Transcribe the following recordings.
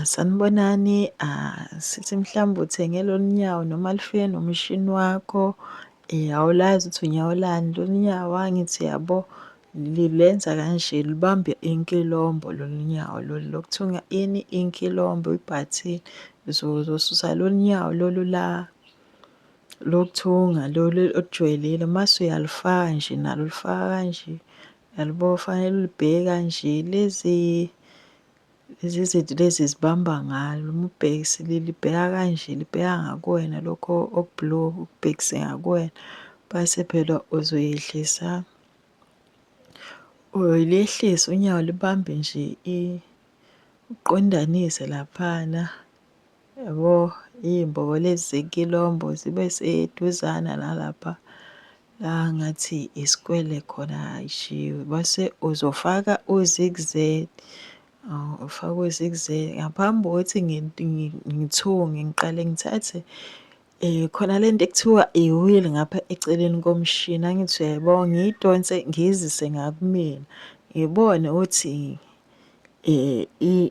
Sanibonani, sithi mhlawumbe uthenge lolu nyawo noma lifike nomshini wakho, awulazi ukuthi unyawo lani lolu nyawo. Angithi yabo lenza kanje, libambe inkilombo lolu nyawo lolu lokuthunga ini inkilombo ibhathini. Uzosusa lolu nyawo lolu la lokuthunga lolu olujwayelile, mase uyalifaka nje nalo ulifaka kanje, uyalibona fanele ulibheke kanje. Lezi zinto lezi zibamba ngalo, uma ubhekisile libheka kanje, libheka ngakuwena lokho okublue ukubhekise ngakuwena. Bese phela uzoyehlisa, uyolehlisa unyawo libambe nje uqondanise laphana, yabo. Iy'mbobo lezi zenkilombo zibe seduzana nalapha la ngathi isikwele khona nje. Bese uzofaka u-zigzag, ufaka u-zigzag. Ngaphambi kokuthi ngithunge ngiqale ngithathe khona le nto ekuthiwa i-wheel ngapha eceleni komshini. Angithi uyayibona, ngiyidonse ngiyizise ngakumina, ngibone ukuthi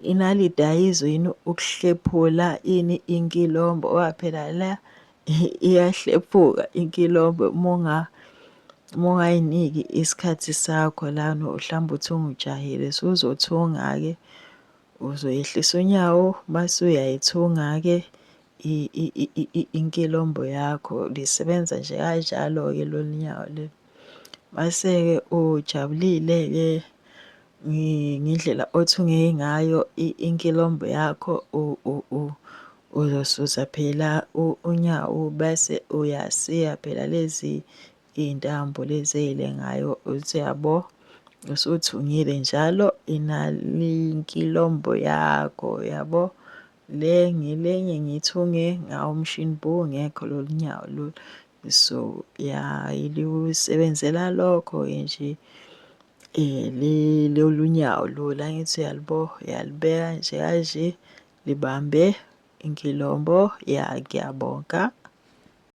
inaliti ayizwa yini ukuhlephula ini inkilombo. Phela la iyahlephuka inkilombo uma ungayiniki isikhathi sakho la mhlawumbe uthunga ujahile. Uzothunga-ke, uzoyehlisa unyawo mase uyayithunga-ke inkilombo yakho. Lisebenza nje kanjalo-ke lolu nyawo lolu. Mase-ke ujabulile-ke ngendlela othunge ngayo inkilombo yakho, uzosusa phela unyawo bese uyasiya phela lezi iy'ntambo lezi ey'lengayo uthi yabo, usuthungile njalo inkilombo yakho, yabo. Ngelinye ngithunge ngawo umshini bowungekho lolu nyawo lolu. So, lisebenzela lokho-ke nje lolu nyawo lolu. Angithi uyalibeka nje kanje libambe inkilombo. Ya, ngiyabonga.